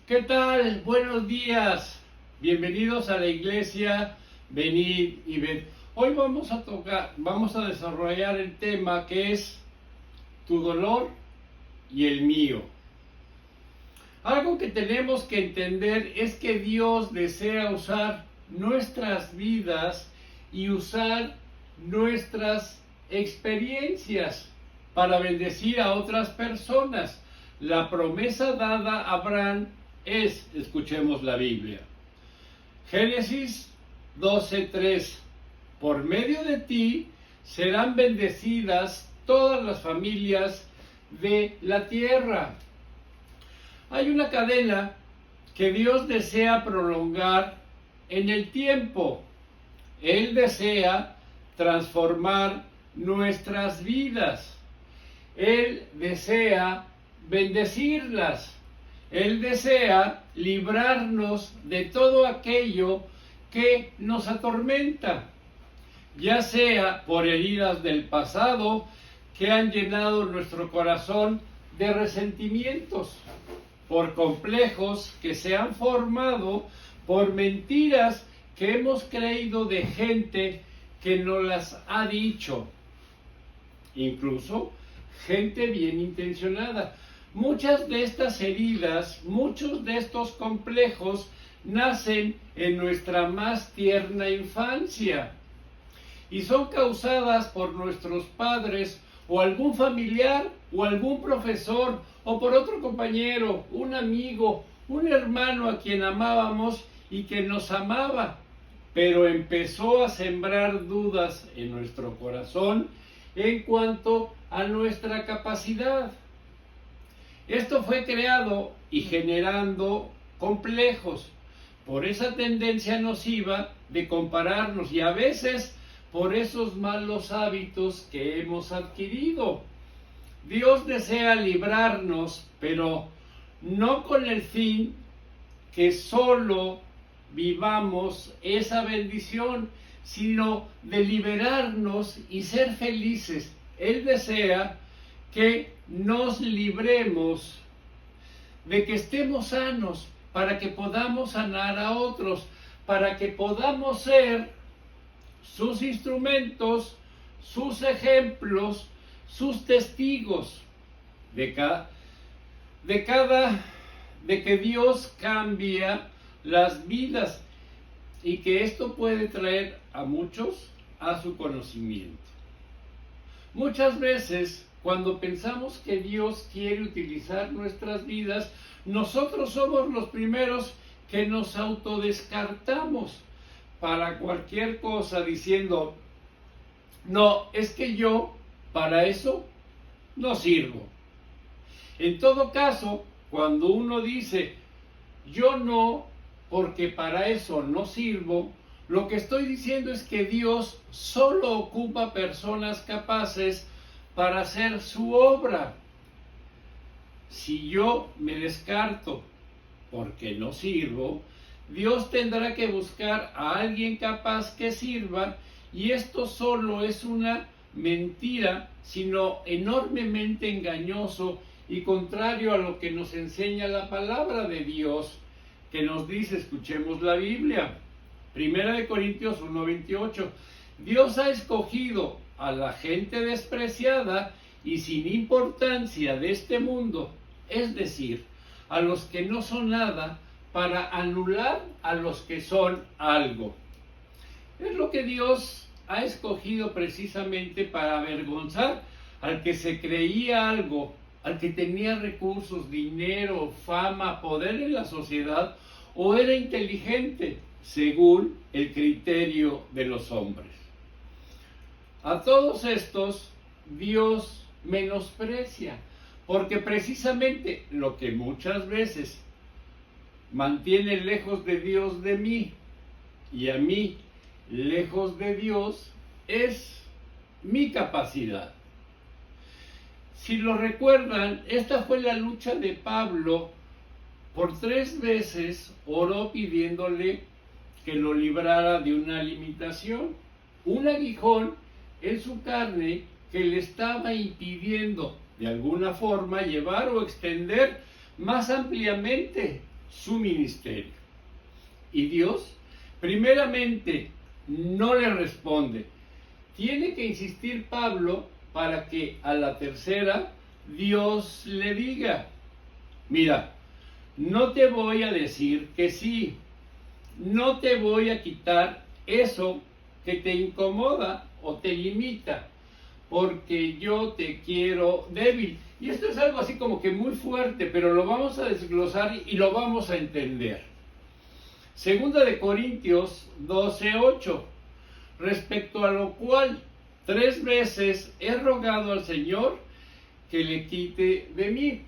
¿Qué tal? Buenos días. Bienvenidos a la iglesia Venid y Ved. Hoy vamos a desarrollar el tema que es tu dolor y el mío. Algo que tenemos que entender es que Dios desea usar nuestras vidas y usar nuestras experiencias para bendecir a otras personas. La promesa dada a Abraham es, escuchemos la Biblia. Génesis 12:3. Por medio de ti serán bendecidas todas las familias de la tierra. Hay una cadena que Dios desea prolongar en el tiempo. Él desea transformar nuestras vidas. Él desea bendecirlas. Él desea librarnos de todo aquello que nos atormenta, ya sea por heridas del pasado que han llenado nuestro corazón de resentimientos, por complejos que se han formado por mentiras que hemos creído de gente que nos las ha dicho, incluso gente bien intencionada. Muchas de estas heridas, muchos de estos complejos nacen en nuestra más tierna infancia y son causadas por nuestros padres o algún familiar o algún profesor o por otro compañero, un amigo, un hermano a quien amábamos y que nos amaba, pero empezó a sembrar dudas en nuestro corazón en cuanto a nuestra capacidad. Esto fue creado y generando complejos por esa tendencia nociva de compararnos y a veces por esos malos hábitos que hemos adquirido. Dios desea librarnos, pero no con el fin que solo vivamos esa bendición, sino de liberarnos y ser felices. Él desea que nos libremos, de que estemos sanos, para que podamos sanar a otros, para que podamos ser sus instrumentos, sus ejemplos, sus testigos de que Dios cambia las vidas y que esto puede traer a muchos a su conocimiento. Muchas veces, cuando pensamos que Dios quiere utilizar nuestras vidas, nosotros somos los primeros que nos autodescartamos para cualquier cosa diciendo, no, es que yo para eso no sirvo. En todo caso, cuando uno dice, yo no, porque para eso no sirvo, lo que estoy diciendo es que Dios solo ocupa personas capaces para hacer su obra. Si yo me descarto porque no sirvo, Dios tendrá que buscar a alguien capaz que sirva, y esto solo es una mentira, sino enormemente engañoso y contrario a lo que nos enseña la palabra de Dios, que nos dice, escuchemos la Biblia. 1 Corintios 1:28. Dios ha escogido a la gente despreciada y sin importancia de este mundo, es decir, a los que no son nada, para anular a los que son algo. Es lo que Dios ha escogido precisamente para avergonzar al que se creía algo, al que tenía recursos, dinero, fama, poder en la sociedad, o era inteligente, según el criterio de los hombres. A todos estos Dios menosprecia, porque precisamente lo que muchas veces mantiene lejos de Dios de mí y a mí lejos de Dios es mi capacidad. Si lo recuerdan, esta fue la lucha de Pablo. Por 3 veces oró pidiéndole que lo librara de una limitación, un aguijón en su carne que le estaba impidiendo de alguna forma llevar o extender más ampliamente su ministerio. Y Dios, primeramente, no le responde. Tiene que insistir Pablo para que a la tercera Dios le diga: mira, no te voy a decir que sí, no te voy a quitar eso que te incomoda o te limita, porque yo te quiero débil. Y esto es algo así como que muy fuerte, pero lo vamos a desglosar y lo vamos a entender. Segunda de Corintios 12:8, respecto a lo cual 3 veces he rogado al Señor que le quite de mí.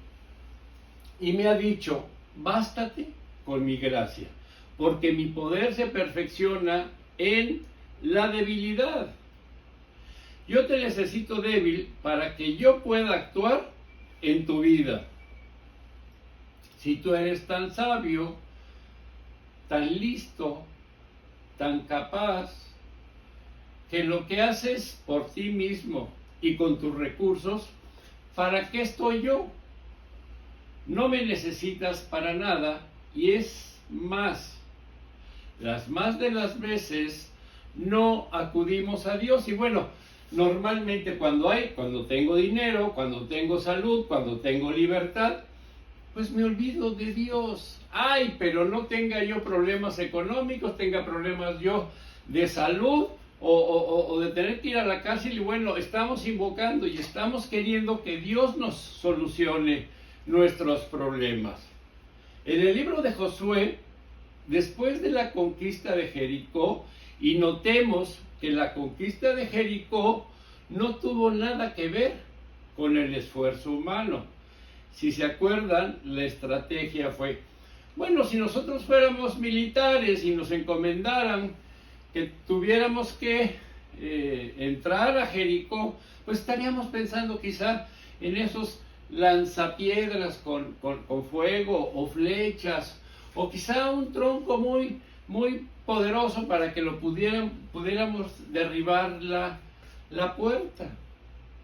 Y me ha dicho: bástate con mi gracia, porque mi poder se perfecciona en la debilidad. Yo te necesito débil para que yo pueda actuar en tu vida. Si tú eres tan sabio, tan listo, tan capaz, que lo que haces por ti mismo y con tus recursos, ¿para qué estoy yo? No me necesitas para nada, y es más, las más de las veces no acudimos a Dios. Y bueno, normalmente cuando tengo dinero, cuando tengo salud, cuando tengo libertad, pues me olvido de Dios. Ay, pero no tenga yo problemas económicos, tenga problemas yo de salud o de tener que ir a la cárcel, y bueno, estamos invocando y estamos queriendo que Dios nos solucione nuestros problemas. En el libro de Josué, después de la conquista de Jericó, y notemos que la conquista de Jericó no tuvo nada que ver con el esfuerzo humano. Si se acuerdan, la estrategia fue: bueno, si nosotros fuéramos militares y nos encomendaran que tuviéramos que entrar a Jericó, pues estaríamos pensando quizá en esos lanzapiedras con fuego o flechas, o quizá un tronco muy, muy poderoso para que lo pudiéramos derribar la puerta.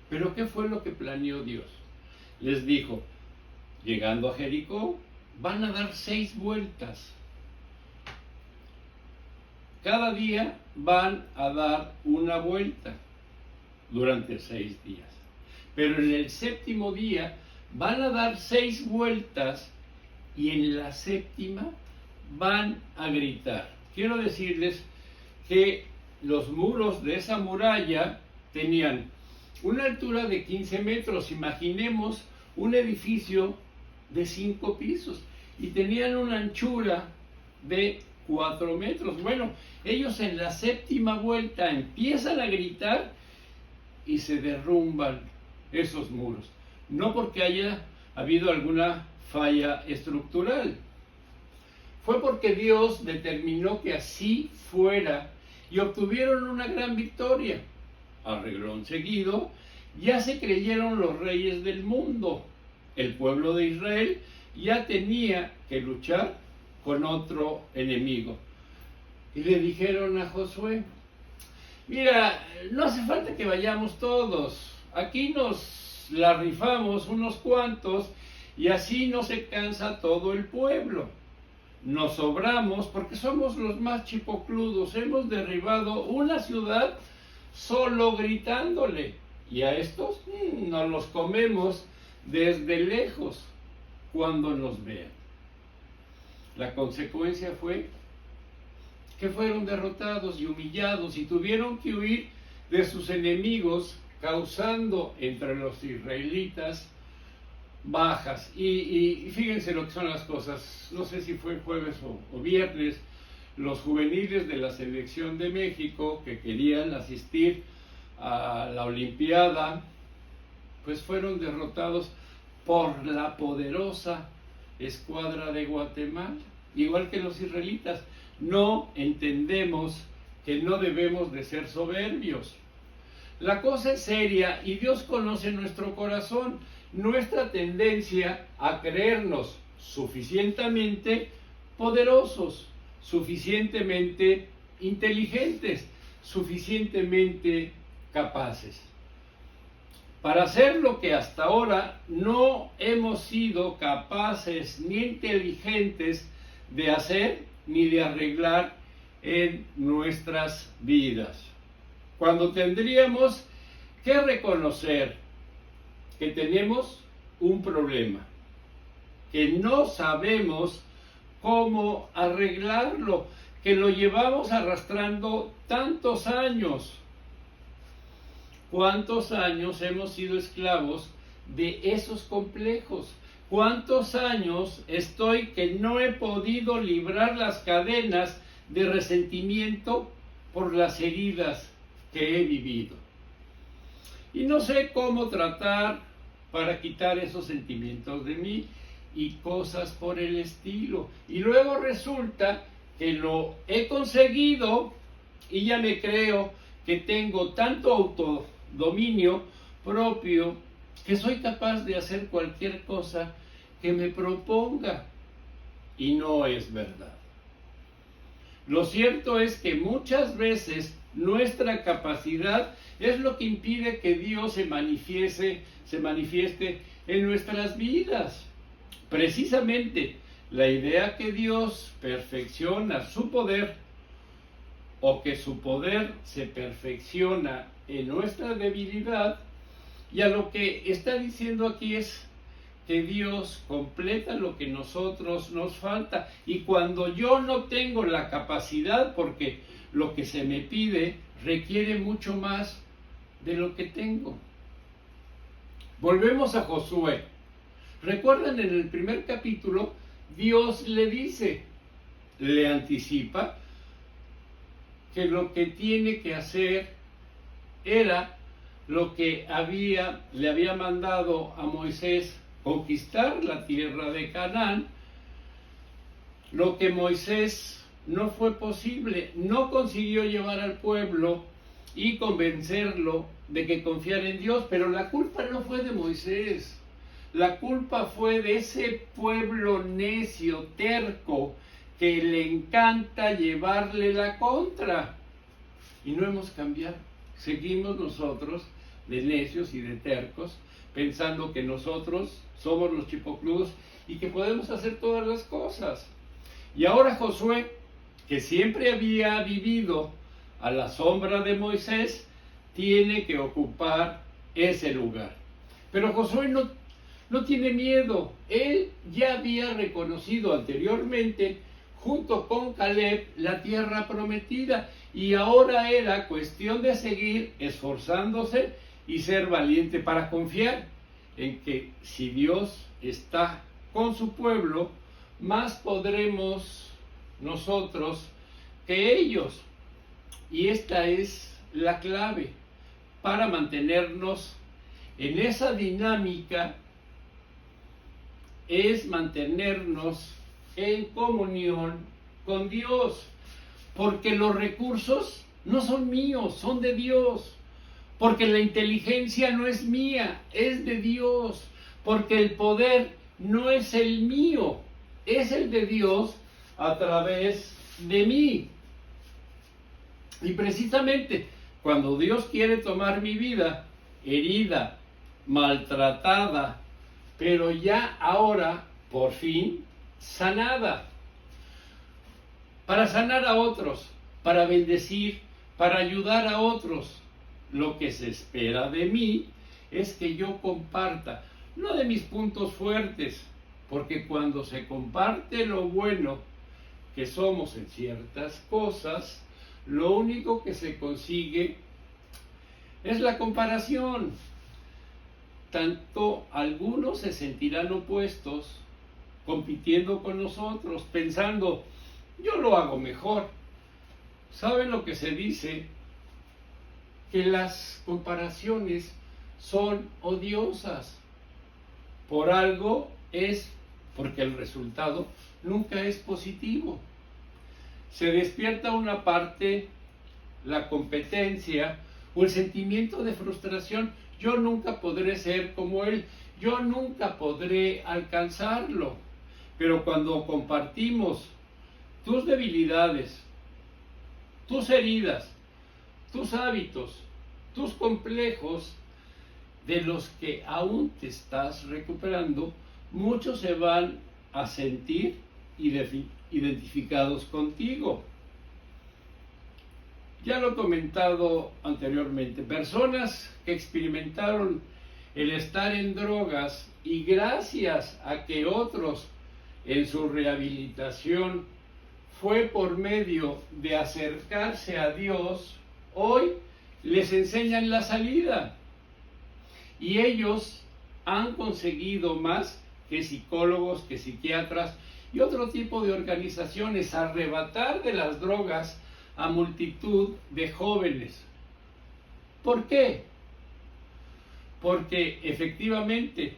Pero ¿qué fue lo que planeó Dios? Les dijo: llegando a Jericó, van a dar 6 vueltas. Cada día van a dar una vuelta durante 6 días. Pero en el 7º día van a dar 6 vueltas, y en la 7ª van a gritar. Quiero decirles que los muros de esa muralla tenían una altura de 15 metros. Imaginemos un edificio de 5 pisos, y tenían una anchura de 4 metros. Bueno, ellos en la 7ª vuelta empiezan a gritar y se derrumban esos muros. No porque haya habido alguna falla estructural, fue porque Dios determinó que así fuera, y obtuvieron una gran victoria. A renglón seguido, ya se creyeron los reyes del mundo. El pueblo de Israel ya tenía que luchar con otro enemigo. Y le dijeron a Josué: mira, no hace falta que vayamos todos, aquí nos la rifamos unos cuantos, y así no se cansa todo el pueblo. Nos sobramos porque somos los más chipocludos, hemos derribado una ciudad solo gritándole, y a estos nos los comemos desde lejos cuando nos vean. La consecuencia fue que fueron derrotados y humillados, y tuvieron que huir de sus enemigos, causando entre los israelitas bajas. Y fíjense lo que son las cosas. No sé si fue jueves o viernes, los juveniles de la selección de México que querían asistir a la Olimpiada, pues fueron derrotados por la poderosa escuadra de Guatemala, igual que los israelitas. No entendemos que no debemos de ser soberbios. La cosa es seria, y Dios conoce nuestro corazón, nuestra tendencia a creernos suficientemente poderosos, suficientemente inteligentes, suficientemente capaces. para hacer lo que hasta ahora no hemos sido capaces ni inteligentes de hacer ni de arreglar en nuestras vidas. Cuando tendríamos que reconocer que tenemos un problema, que no sabemos cómo arreglarlo, que lo llevamos arrastrando tantos años. ¿Cuántos años hemos sido esclavos de esos complejos? ¿Cuántos años estoy que no he podido librar las cadenas de resentimiento por las heridas que he vivido? Y no sé cómo tratar para quitar esos sentimientos de mí y cosas por el estilo. Y luego resulta que lo he conseguido y ya me creo que tengo tanto autodominio propio que soy capaz de hacer cualquier cosa que me proponga. Y no es verdad. Lo cierto es que muchas veces nuestra capacidad es lo que impide que Dios se manifieste en nuestras vidas. Precisamente la idea que Dios perfecciona su poder o que su poder se perfecciona en nuestra debilidad, y a lo que está diciendo aquí es que Dios completa lo que nosotros nos falta. Y cuando yo no tengo la capacidad, porque lo que se me pide requiere mucho más de lo que tengo. Volvemos a Josué. Recuerdan, en el primer capítulo, Dios le dice, le anticipa, que lo que tiene que hacer era lo que le había mandado a Moisés, conquistar la tierra de Canaán. Lo que Moisés no fue posible, no consiguió llevar al pueblo y convencerlo de que confiara en Dios, pero la culpa no fue de Moisés, la culpa fue de ese pueblo necio, terco, que le encanta llevarle la contra. Y no hemos cambiado, seguimos nosotros de necios y de tercos, pensando que nosotros somos los chipocludos y que podemos hacer todas las cosas. Y ahora Josué, que siempre había vivido a la sombra de Moisés, tiene que ocupar ese lugar. Pero Josué no tiene miedo. Él ya había reconocido anteriormente, junto con Caleb, la tierra prometida, y ahora era cuestión de seguir esforzándose y ser valiente para confiar en que si Dios está con su pueblo, más podremos nosotros que ellos. Y esta es la clave para mantenernos en esa dinámica, es mantenernos en comunión con Dios, porque los recursos no son míos, son de Dios, porque la inteligencia no es mía, es de Dios, porque el poder no es el mío, es el de Dios a través de mí. Y precisamente cuando Dios quiere tomar mi vida herida, maltratada, pero ya ahora, por fin, sanada, para sanar a otros, para bendecir, para ayudar a otros, lo que se espera de mí es que yo comparta, no de mis puntos fuertes, porque cuando se comparte lo bueno que somos en ciertas cosas, lo único que se consigue es la comparación. Tanto algunos se sentirán opuestos, compitiendo con nosotros, pensando, yo lo hago mejor. ¿Saben lo que se dice? Que las comparaciones son odiosas. Por algo es, porque el resultado nunca es positivo. Se despierta una parte, la competencia o el sentimiento de frustración. Yo nunca podré ser como él, yo nunca podré alcanzarlo. Pero cuando compartimos tus debilidades, tus heridas, tus hábitos, tus complejos, de los que aún te estás recuperando, muchos se van a sentir identificados contigo. Ya lo he comentado anteriormente, personas que experimentaron el estar en drogas y gracias a que otros en su rehabilitación fue por medio de acercarse a Dios, hoy les enseñan la salida. Y ellos han conseguido más que psicólogos, que psiquiatras y otro tipo de organizaciones arrebatar de las drogas a multitud de jóvenes. ¿Por qué? Porque efectivamente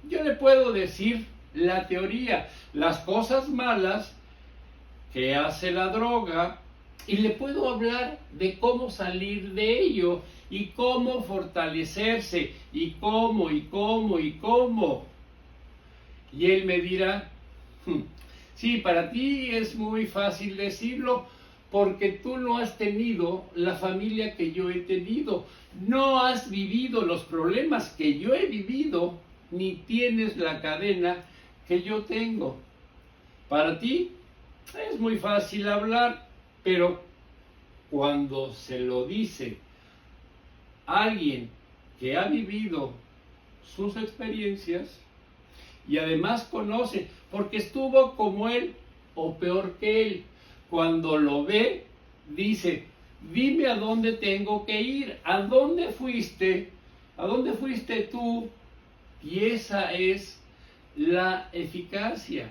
yo le puedo decir la teoría, las cosas malas que hace la droga, y le puedo hablar de cómo salir de ello y cómo fortalecerse y cómo. Y él me dirá, sí, para ti es muy fácil decirlo porque tú no has tenido la familia que yo he tenido, no has vivido los problemas que yo he vivido, ni tienes la cadena que yo tengo. Para ti es muy fácil hablar, pero cuando se lo dice a alguien que ha vivido sus experiencias y además conoce, porque estuvo como él o peor que él, cuando lo ve, dice, dime a dónde tengo que ir, a dónde fuiste tú, y esa es la eficacia.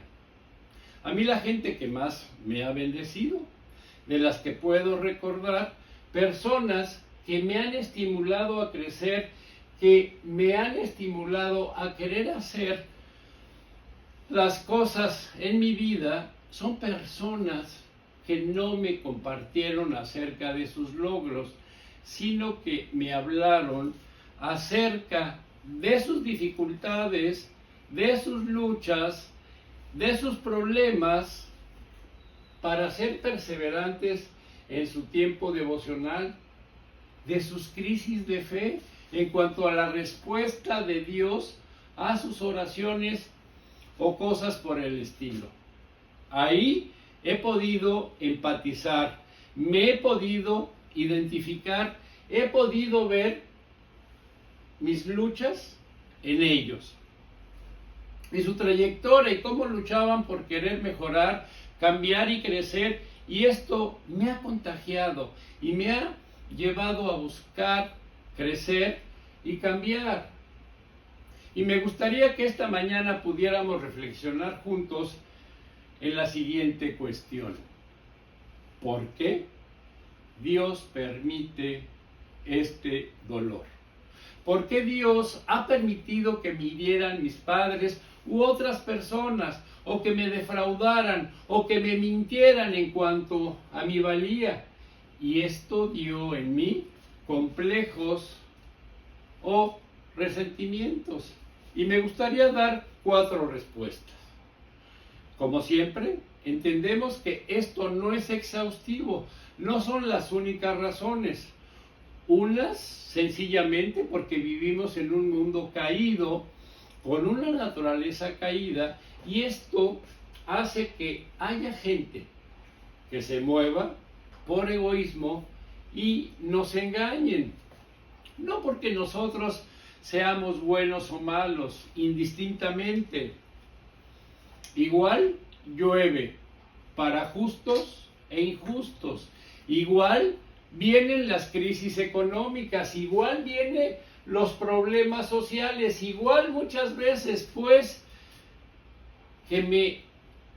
A mí la gente que más me ha bendecido, de las que puedo recordar, personas que me han estimulado a crecer, que me han estimulado a querer hacer las cosas en mi vida, son personas que no me compartieron acerca de sus logros, sino que me hablaron acerca de sus dificultades, de sus luchas, de sus problemas, para ser perseverantes en su tiempo devocional, de sus crisis de fe en cuanto a la respuesta de Dios a sus oraciones o cosas por el estilo. Ahí he podido empatizar, me he podido identificar, he podido ver mis luchas en ellos y su trayectoria y cómo luchaban por querer mejorar, cambiar y crecer, y esto me ha contagiado y me ha llevado a buscar crecer y cambiar. Y me gustaría que esta mañana pudiéramos reflexionar juntos en la siguiente cuestión: ¿por qué Dios permite este dolor? ¿Por qué Dios ha permitido que me hirieran mis padres u otras personas, o que me defraudaran, o que me mintieran en cuanto a mi valía? Y esto dio en mí complejos o resentimientos. Y me gustaría dar 4 respuestas. Como siempre, entendemos que esto no es exhaustivo, no son las únicas razones. Unas, sencillamente, porque vivimos en un mundo caído, con una naturaleza caída, y esto hace que haya gente que se mueva por egoísmo y nos engañen. No porque nosotros seamos buenos o malos, indistintamente. Igual llueve para justos e injustos. Igual vienen las crisis económicas, igual vienen los problemas sociales, igual muchas veces, pues, que me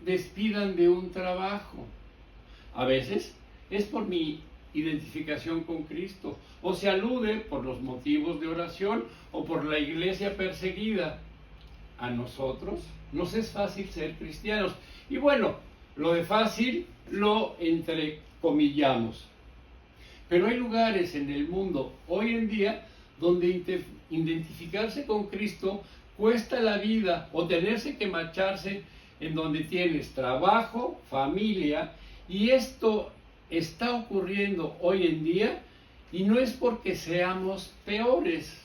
despidan de un trabajo. A veces es por mi identificación con Cristo, o se alude por los motivos de oración o por la iglesia perseguida. A nosotros nos es fácil ser cristianos. Y bueno, lo de fácil lo entrecomillamos. Pero hay lugares en el mundo hoy en día donde identificarse con Cristo cuesta la vida, o tenerse que marcharse, en donde tienes trabajo, familia, y esto está ocurriendo hoy en día, y no es porque seamos peores,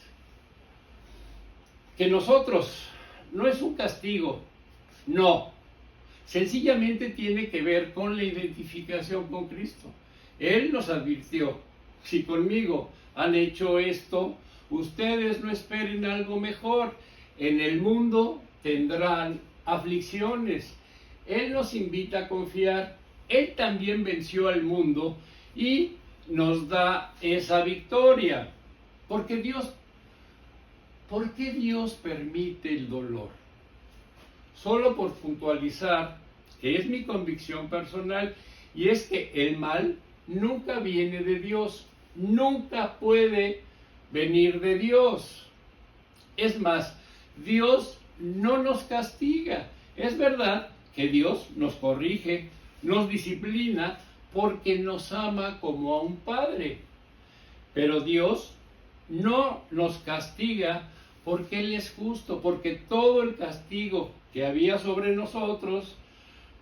que nosotros no es un castigo, no, sencillamente tiene que ver con la identificación con Cristo. Él nos advirtió, si conmigo han hecho esto, ustedes no esperen algo mejor, en el mundo tendrán aflicciones. Él nos invita a confiar, Él también venció al mundo y nos da esa victoria. Porque ¿por qué Dios permite el dolor? Solo por puntualizar, que es mi convicción personal, y es que el mal nunca viene de Dios, nunca puede venir de Dios. Es más, Dios no nos castiga. Es verdad que Dios nos corrige, nos disciplina, porque nos ama como a un padre. Pero Dios no nos castiga porque Él es justo, porque todo el castigo que había sobre nosotros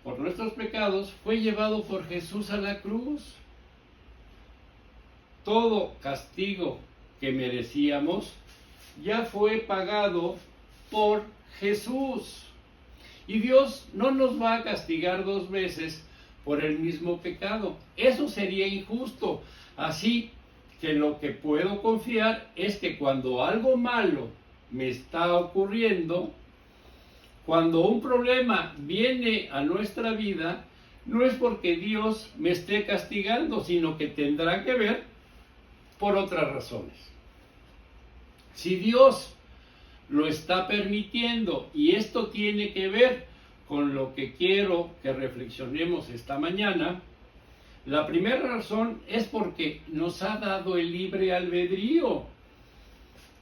por nuestros pecados fue llevado por Jesús a la cruz. Todo castigo que merecíamos ya fue pagado por Jesús. Y Dios no nos va a castigar dos veces por el mismo pecado. Eso sería injusto. Así que lo que puedo confiar es que cuando algo malo me está ocurriendo, cuando un problema viene a nuestra vida, no es porque Dios me esté castigando, sino que tendrá que ver por otras razones. Si Dios lo está permitiendo, y esto tiene que ver con lo que quiero que reflexionemos esta mañana, la primera razón es porque nos ha dado el libre albedrío.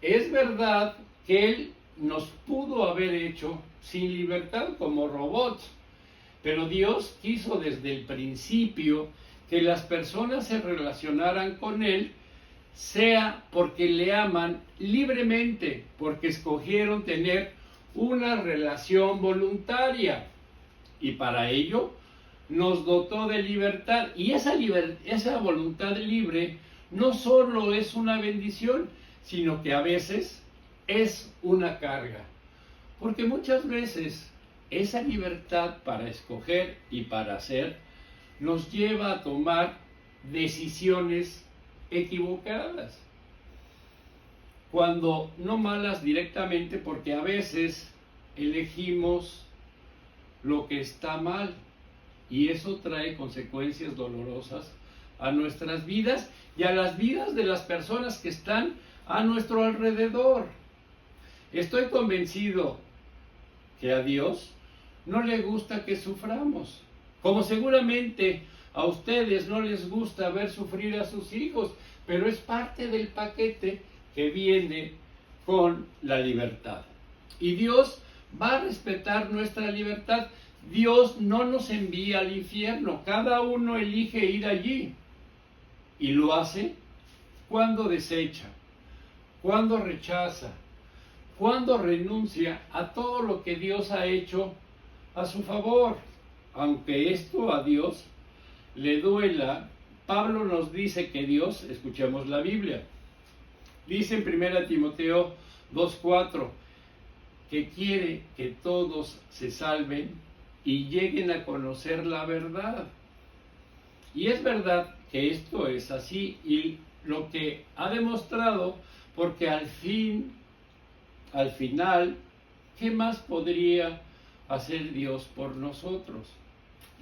Es verdad que Él nos pudo haber hecho sin libertad como robots, pero Dios quiso desde el principio que las personas se relacionaran con Él, sea porque le aman libremente, porque escogieron tener una relación voluntaria, y para ello nos dotó de libertad. Y esa voluntad libre no solo es una bendición, sino que a veces es una carga, porque muchas veces esa libertad para escoger y para hacer nos lleva a tomar decisiones equivocadas, cuando no malas directamente, porque a veces elegimos lo que está mal y eso trae consecuencias dolorosas a nuestras vidas y a las vidas de las personas que están a nuestro alrededor. Estoy convencido que a Dios no le gusta que suframos, como seguramente a ustedes no les gusta ver sufrir a sus hijos, pero es parte del paquete que viene con la libertad. Y Dios va a respetar nuestra libertad. Dios no nos envía al infierno, cada uno elige ir allí y lo hace cuando desecha, cuando rechaza, cuando renuncia a todo lo que Dios ha hecho a su favor. Aunque esto a Dios le duela, Pablo nos dice que Dios, escuchemos la Biblia, dice en 1 Timoteo 2:4, que quiere que todos se salven y lleguen a conocer la verdad. Y es verdad que esto es así, y lo que ha demostrado, porque al final, ¿qué más podría hacer Dios por nosotros?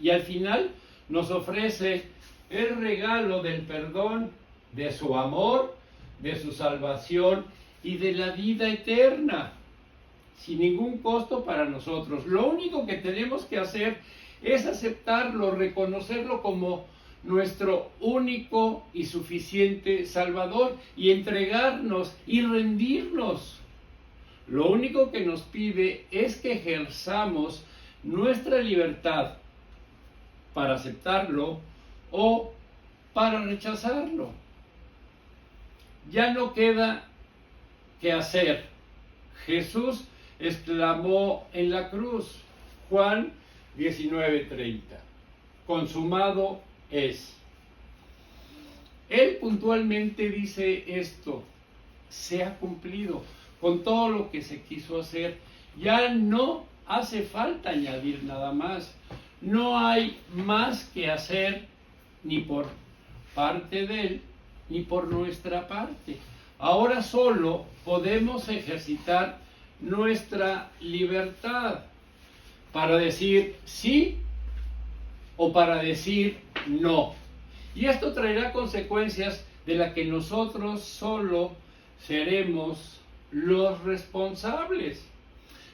Y al final nos ofrece el regalo del perdón, de su amor, de su salvación y de la vida eterna, sin ningún costo para nosotros. Lo único que tenemos que hacer es aceptarlo, reconocerlo como nuestro único y suficiente Salvador y entregarnos y rendirnos. Lo único que nos pide es que ejerzamos nuestra libertad para aceptarlo o para rechazarlo. Ya no queda que hacer. Jesús exclamó en la cruz, Juan 19:30, consumado es. Él puntualmente dice esto, se ha cumplido. con todo lo que se quiso hacer. Ya no hace falta añadir nada más. No hay más que hacer ni por parte de él ni por nuestra parte. Ahora solo podemos ejercitar nuestra libertad para decir sí o para decir no. Y esto traerá consecuencias de las que nosotros solo seremos los responsables.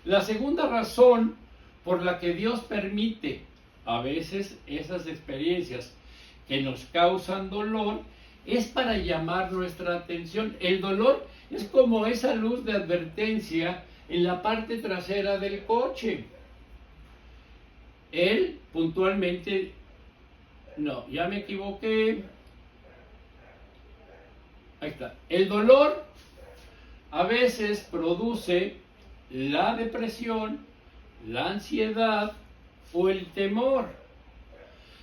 La segunda razón por la que Dios permite a veces esas experiencias que nos causan dolor es para llamar nuestra atención. El dolor es como esa luz de advertencia en la parte trasera del coche. Él puntualmente, no, ya me equivoqué. Ahí está. El dolor a veces produce la depresión, la ansiedad o el temor.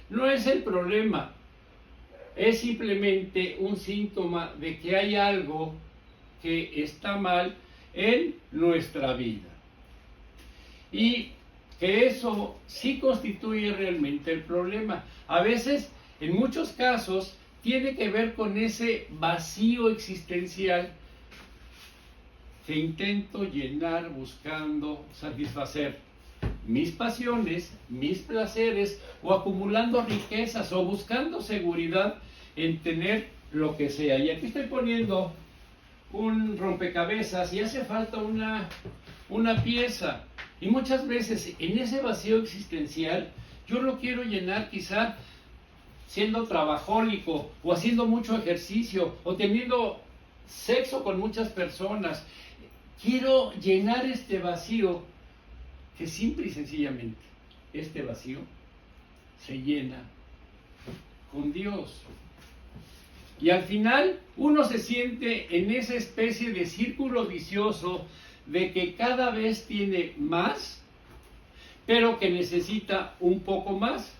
No es el problema, es simplemente un síntoma de que hay algo que está mal en nuestra vida. Y que eso sí constituye realmente el problema. A veces, en muchos casos, tiene que ver con ese vacío existencial que intento llenar buscando satisfacer mis pasiones, mis placeres, o acumulando riquezas, o buscando seguridad en tener lo que sea. Y aquí estoy poniendo un rompecabezas y hace falta una pieza. Y muchas veces en ese vacío existencial yo lo quiero llenar quizá siendo trabajólico, o haciendo mucho ejercicio, o teniendo sexo con muchas personas. Quiero llenar este vacío, que simple y sencillamente este vacío se llena con Dios. Y al final uno se siente en esa especie de círculo vicioso de que cada vez tiene más, pero que necesita un poco más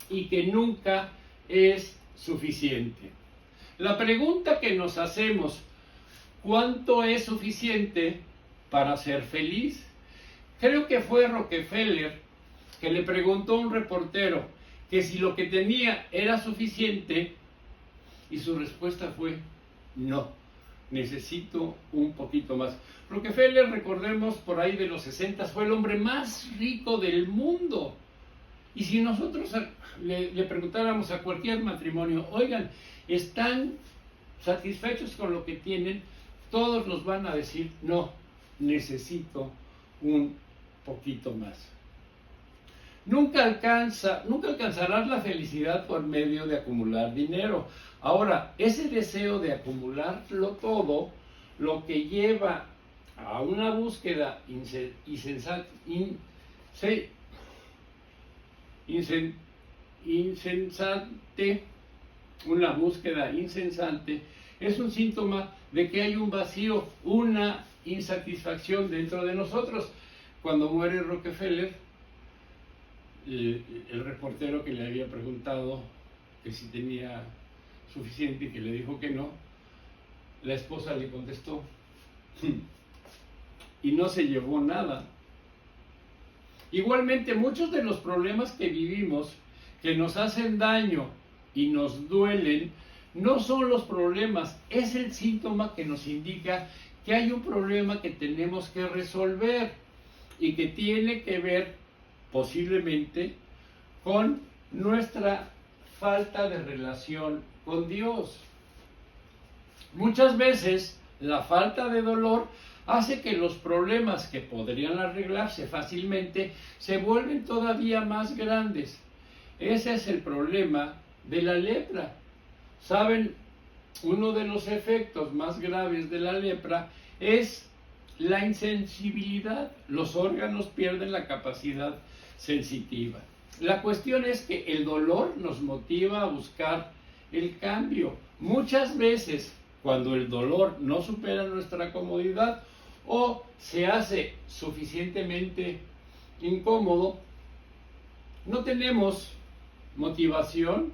y que nunca es suficiente. La pregunta que nos hacemos, ¿cuánto es suficiente para ser feliz? Creo que fue Rockefeller que le preguntó a un reportero que si lo que tenía era suficiente, y su respuesta fue no, necesito un poquito más. Rockefeller, recordemos, por ahí de los 60, fue el hombre más rico del mundo. Y si nosotros le preguntáramos a cualquier matrimonio, oigan, ¿están satisfechos con lo que tienen? Todos nos van a decir, no, necesito un poquito más. Nunca alcanzarás la felicidad por medio de acumular dinero. Ahora, ese deseo de acumularlo todo, lo que lleva a una búsqueda una búsqueda insensate, es un síntoma de que hay un vacío, una insatisfacción dentro de nosotros. Cuando muere Rockefeller, el reportero que le había preguntado que si tenía suficiente y que le dijo que no, la esposa le contestó y no se llevó nada. Igualmente, muchos de los problemas que vivimos, que nos hacen daño y nos duelen, no son los problemas, es el síntoma que nos indica que hay un problema que tenemos que resolver y que tiene que ver posiblemente con nuestra falta de relación con Dios. Muchas veces la falta de dolor hace que los problemas que podrían arreglarse fácilmente se vuelven todavía más grandes. Ese es el problema de la lepra. ¿Saben? Uno de los efectos más graves de la lepra es la insensibilidad. Los órganos pierden la capacidad sensitiva. La cuestión es que el dolor nos motiva a buscar el cambio. Muchas veces, cuando el dolor no supera nuestra comodidad o se hace suficientemente incómodo, no tenemos motivación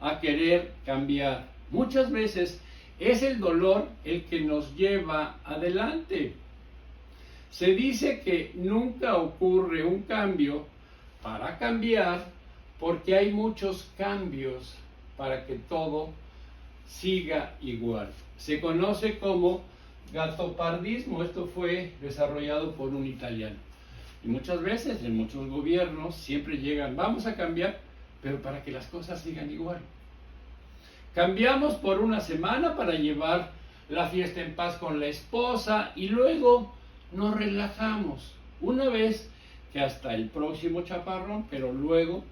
a querer cambiar. Muchas veces es el dolor el que nos lleva adelante. Se dice que nunca ocurre un cambio para cambiar, porque hay muchos cambios para que todo siga igual. Se conoce como gatopardismo. Esto fue desarrollado por un italiano. Y muchas veces en muchos gobiernos siempre llegan, vamos a cambiar, pero para que las cosas sigan igual. Cambiamos por una semana para llevar la fiesta en paz con la esposa y luego nos relajamos. Una vez que hasta el próximo chaparrón, pero luego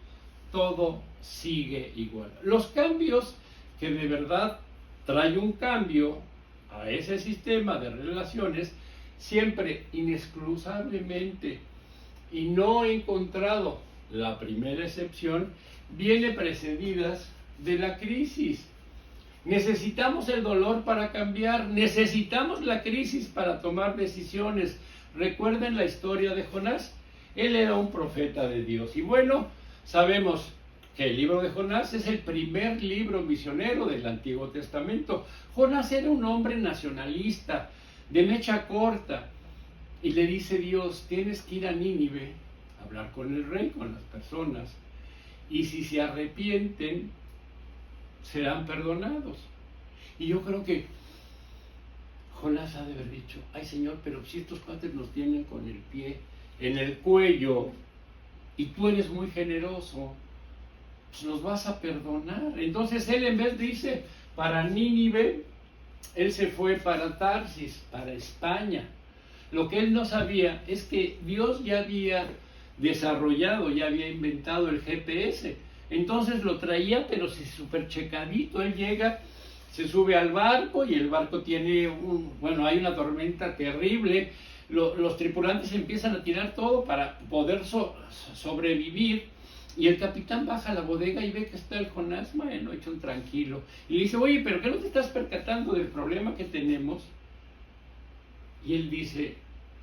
todo sigue igual. Los cambios que de verdad trae un cambio a ese sistema de relaciones, siempre inexcusablemente, y no he encontrado la primera excepción, viene precedidas de la crisis. Necesitamos el dolor para cambiar, necesitamos la crisis para tomar decisiones. Recuerden la historia de Jonás. Él era un profeta de Dios. Y bueno, sabemos que el libro de Jonás es el primer libro misionero del Antiguo Testamento. Jonás era un hombre nacionalista, de mecha corta, y le dice Dios, tienes que ir a Nínive, a hablar con el rey, con las personas, y si se arrepienten, serán perdonados. Y yo creo que Jonás ha de haber dicho, ay Señor, pero si estos cuates nos tienen con el pie en el cuello, y tú eres muy generoso, pues nos vas a perdonar. Entonces él, en vez de irse para Nínive, él se fue para Tarsis, para España. Lo que él no sabía es que Dios ya había desarrollado, ya había inventado el GPS. Entonces lo traía, pero súper checadito. Él llega, se sube al barco y el barco tiene hay una tormenta terrible. Los tripulantes empiezan a tirar todo para poder sobrevivir. Y el capitán baja a la bodega y ve que está el Jonás, bueno, hecho un tranquilo. Y le dice, oye, ¿pero qué no te estás percatando del problema que tenemos? Y él dice,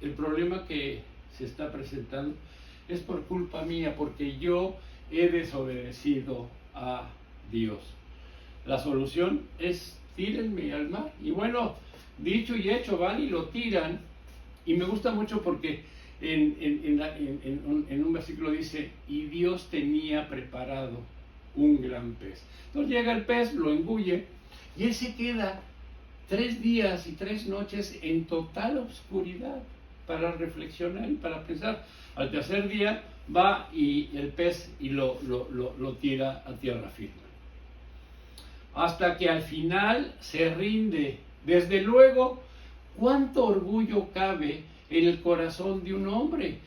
el problema que se está presentando es por culpa mía, porque yo he desobedecido a Dios. La solución es, tírenme al mar. Y bueno, dicho y hecho, van y lo tiran. Y me gusta mucho porque en un versículo dice, y Dios tenía preparado un gran pez. Entonces llega el pez, lo engulle, y él se queda 3 días y 3 noches en total oscuridad para reflexionar y para pensar. Al tercer día va y el pez y lo tira a tierra firme. Hasta que al final se rinde. Desde luego, ¿cuánto orgullo cabe en el corazón de un hombre?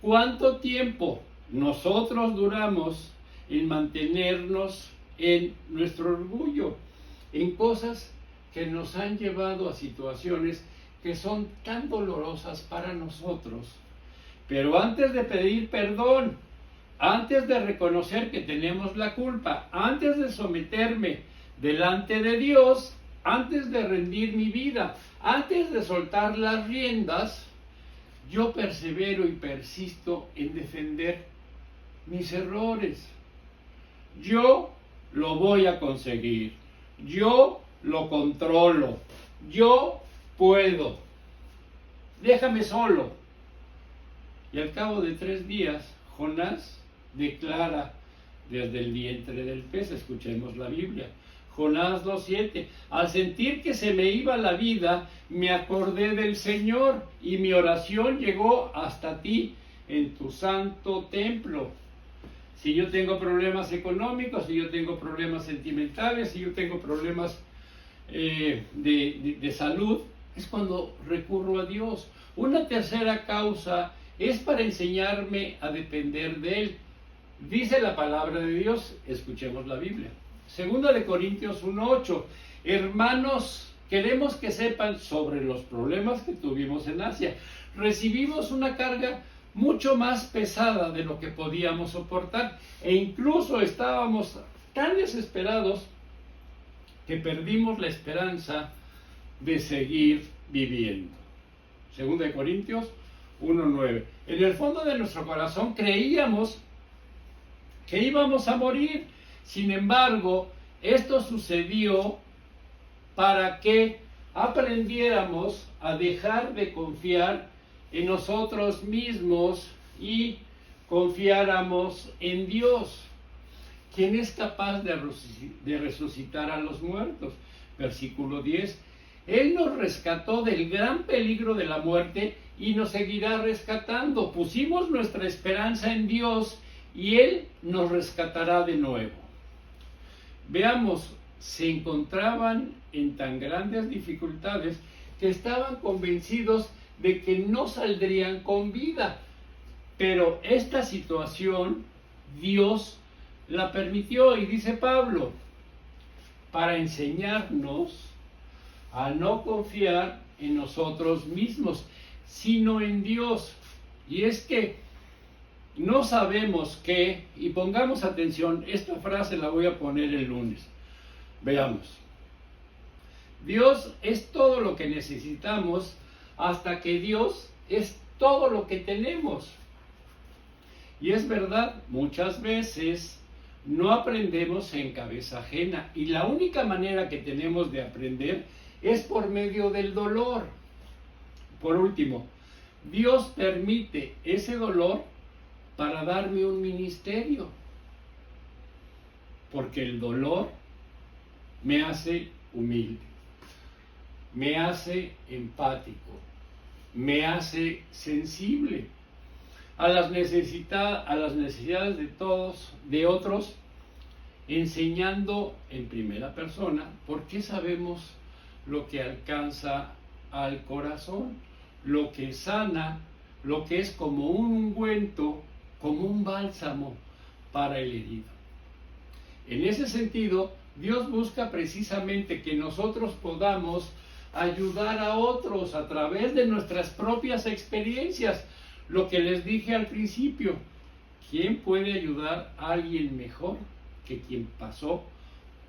¿Cuánto tiempo nosotros duramos en mantenernos en nuestro orgullo, en cosas que nos han llevado a situaciones que son tan dolorosas para nosotros? Pero antes de pedir perdón, antes de reconocer que tenemos la culpa, antes de someterme delante de Dios, antes de rendir mi vida, antes de soltar las riendas, yo persevero y persisto en defender mis errores. Yo lo voy a conseguir. Yo lo controlo. Yo puedo. Déjame solo. Y al cabo de 3 días, Jonás declara desde el vientre del pez. Escuchemos la Biblia. Jonás 2:7. Al sentir que se me iba la vida, me acordé del Señor y mi oración llegó hasta ti en tu santo templo. Si yo tengo problemas económicos, si yo tengo problemas sentimentales, si yo tengo problemas de salud, es cuando recurro a Dios. Una tercera causa es para enseñarme a depender de Él. Dice la palabra de Dios, escuchemos la Biblia. Segunda de Corintios 1:8. Hermanos, queremos que sepan sobre los problemas que tuvimos en Asia. Recibimos una carga mucho más pesada de lo que podíamos soportar e incluso estábamos tan desesperados que perdimos la esperanza de seguir viviendo. Segunda de Corintios 1:9. En el fondo de nuestro corazón creíamos que íbamos a morir. Sin embargo, esto sucedió para que aprendiéramos a dejar de confiar en nosotros mismos y confiáramos en Dios, quien es capaz de resucitar a los muertos. Versículo 10. Él nos rescató del gran peligro de la muerte y nos seguirá rescatando. Pusimos nuestra esperanza en Dios y Él nos rescatará de nuevo. Veamos, se encontraban en tan grandes dificultades que estaban convencidos de que no saldrían con vida. Pero esta situación Dios la permitió, y dice Pablo, para enseñarnos a no confiar en nosotros mismos, sino en Dios. Y es que no sabemos qué, y pongamos atención, esta frase la voy a poner el lunes. Veamos. Dios es todo lo que necesitamos hasta que Dios es todo lo que tenemos. Y es verdad, muchas veces no aprendemos en cabeza ajena, y la única manera que tenemos de aprender es por medio del dolor. Por último, Dios permite ese dolor para darme un ministerio, porque el dolor me hace humilde, me hace empático, me hace sensible a las necesidades de todos, de otros, enseñando en primera persona, porque sabemos lo que alcanza al corazón, lo que sana, lo que es como un ungüento, como un bálsamo para el herido. En ese sentido, Dios busca precisamente que nosotros podamos ayudar a otros a través de nuestras propias experiencias. Lo que les dije al principio, ¿quién puede ayudar a alguien mejor que quien pasó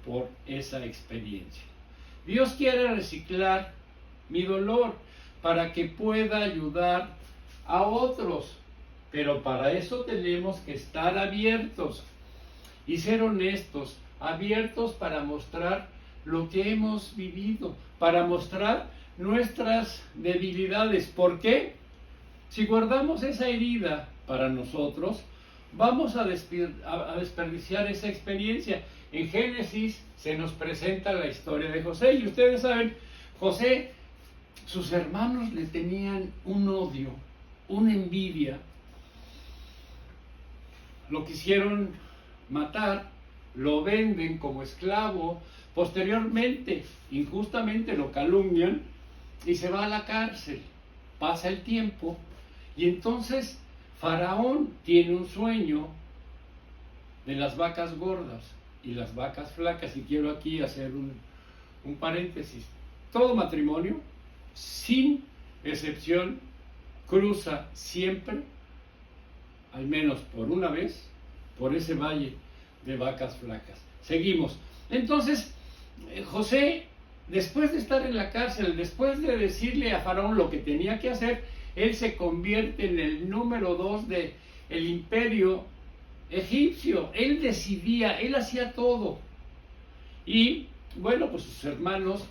por esa experiencia? Dios quiere reciclar mi dolor para que pueda ayudar a otros, pero para eso tenemos que estar abiertos y ser honestos, abiertos para mostrar lo que hemos vivido, para mostrar nuestras debilidades. ¿Por qué? Si guardamos esa herida para nosotros, vamos a desperdiciar esa experiencia. En Génesis se nos presenta la historia de José, y ustedes saben, José, sus hermanos le tenían un odio, una envidia, lo quisieron matar, lo venden como esclavo, posteriormente, injustamente lo calumnian y se va a la cárcel. Pasa el tiempo y entonces Faraón tiene un sueño de las vacas gordas y las vacas flacas, y quiero aquí hacer un paréntesis. Todo matrimonio, sin excepción, cruza siempre, al menos por una vez, por ese valle de vacas flacas. Seguimos. Entonces, José, después de estar en la cárcel, después de decirle a Faraón lo que tenía que hacer, él se convierte en el número 2 del imperio egipcio. Él decidía, él hacía todo. Y bueno, pues sus hermanos,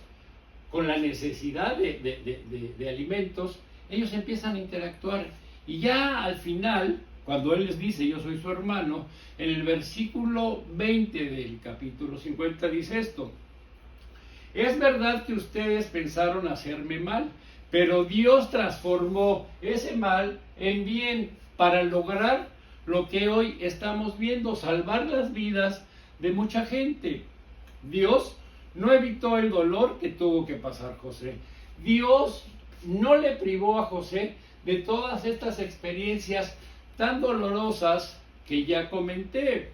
con la necesidad de alimentos, ellos empiezan a interactuar. Y ya al final, cuando él les dice, yo soy su hermano, en el versículo 20 del capítulo 50 dice esto: es verdad que ustedes pensaron hacerme mal, pero Dios transformó ese mal en bien para lograr lo que hoy estamos viendo, salvar las vidas de mucha gente. Dios no evitó el dolor que tuvo que pasar José. Dios no le privó a José de todas estas experiencias tan dolorosas que ya comenté.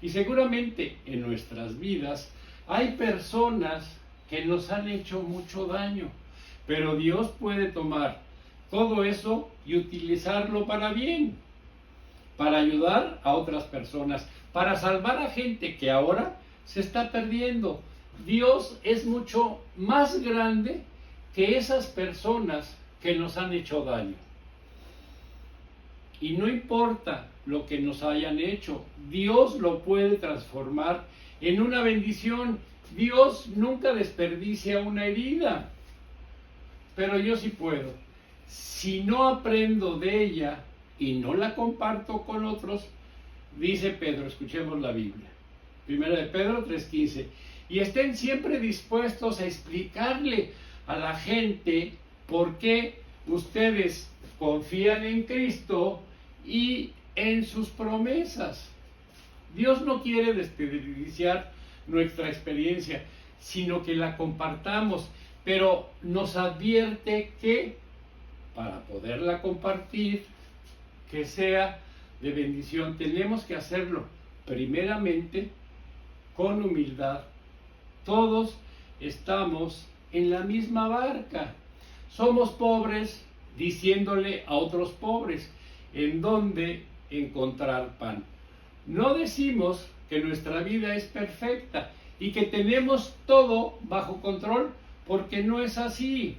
Y seguramente en nuestras vidas hay personas que nos han hecho mucho daño, pero Dios puede tomar todo eso y utilizarlo para bien, para ayudar a otras personas, para salvar a gente que ahora se está perdiendo. Dios es mucho más grande que esas personas que nos han hecho daño. Y no importa lo que nos hayan hecho, Dios lo puede transformar en una bendición. Dios nunca desperdicia una herida, pero yo sí puedo. si no aprendo de ella y no la comparto con otros, dice Pedro, escuchemos la Biblia. Primera de Pedro 3:15. Y estén siempre dispuestos a explicarle a la gente por qué ustedes confían en Cristo y en sus promesas. Dios no quiere desperdiciar nuestra experiencia, sino que la compartamos, pero nos advierte que para poderla compartir, que sea de bendición, tenemos que hacerlo primeramente con humildad. Todos estamos en la misma barca. Somos pobres diciéndole a otros pobres en dónde encontrar pan. No decimos que nuestra vida es perfecta y que tenemos todo bajo control, porque no es así.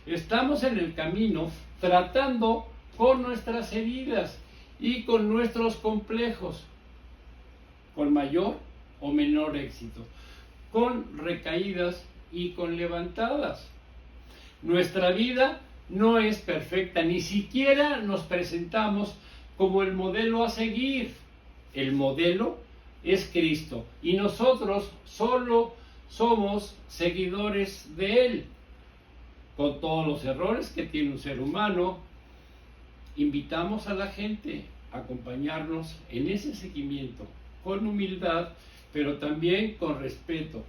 Estamos en el camino tratando con nuestras heridas y con nuestros complejos, con mayor o menor éxito, con recaídas y con levantadas. Nuestra vida no es perfecta, ni siquiera nos presentamos como el modelo a seguir. El modelo es Cristo y nosotros solo somos seguidores de Él. Con todos los errores que tiene un ser humano, invitamos a la gente a acompañarnos en ese seguimiento con humildad, pero también con respeto.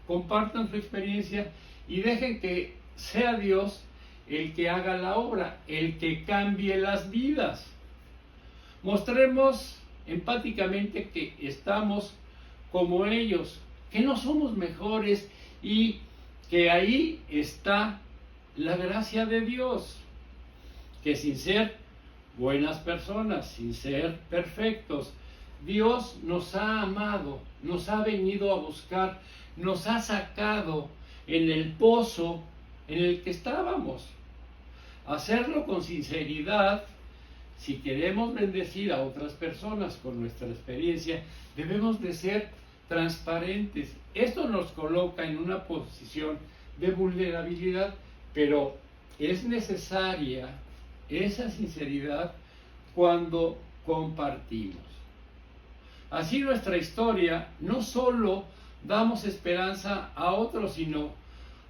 Compartan su experiencia y dejen que sea Dios el que haga la obra, el que cambie las vidas. Mostremos empáticamente que estamos como ellos, que no somos mejores y que ahí está la gracia de Dios, que sin ser buenas personas, sin ser perfectos, Dios nos ha amado, nos ha venido a buscar, nos ha sacado en el pozo en el que estábamos. Hacerlo con sinceridad. Si queremos bendecir a otras personas con nuestra experiencia, debemos de ser transparentes. Esto nos coloca en una posición de vulnerabilidad, pero es necesaria esa sinceridad cuando compartimos. Así nuestra historia no solo damos esperanza a otros, sino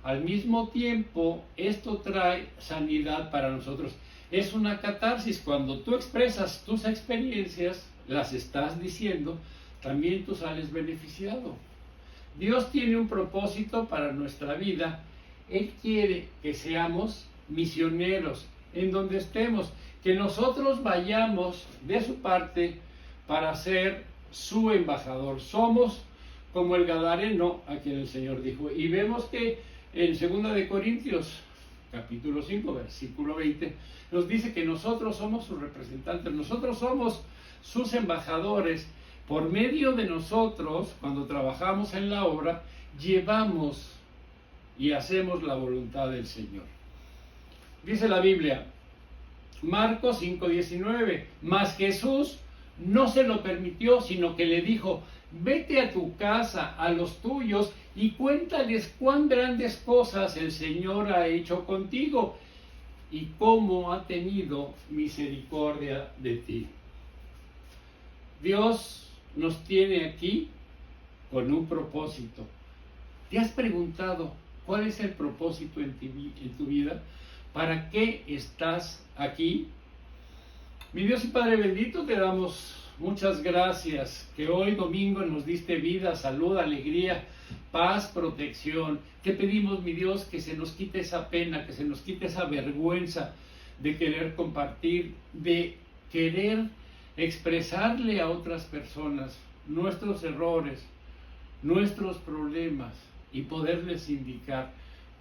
al mismo tiempo esto trae sanidad para nosotros. Es una catarsis. Cuando tú expresas tus experiencias, las estás diciendo, también tú sales beneficiado. Dios tiene un propósito para nuestra vida. Él quiere que seamos misioneros en donde estemos, que nosotros vayamos de su parte para ser su embajador. Somos como el gadareno a quien el Señor dijo. Y vemos que en 2 de Corintios capítulo 5, versículo 20, nos dice que nosotros somos sus representantes, nosotros somos sus embajadores. Por medio de nosotros, cuando trabajamos en la obra, llevamos y hacemos la voluntad del Señor. Dice la Biblia, Marcos 5:19, mas Jesús no se lo permitió, sino que le dijo, vete a tu casa, a los tuyos, y cuéntales cuán grandes cosas el Señor ha hecho contigo y cómo ha tenido misericordia de ti. Dios nos tiene aquí con un propósito. ¿Te has preguntado cuál es el propósito en tu vida? ¿Para qué estás aquí? Mi Dios y Padre bendito, te damos muchas gracias que hoy domingo nos diste vida, salud, alegría, paz, protección. Te pedimos, mi Dios, que se nos quite esa pena, que se nos quite esa vergüenza de querer compartir, de querer expresarle a otras personas nuestros errores, nuestros problemas y poderles indicar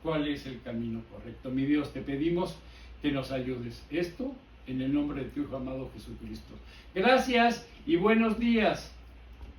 cuál es el camino correcto. Mi Dios, te pedimos que nos ayudes. Esto en el nombre de tu Hijo amado Jesucristo. Gracias y buenos días.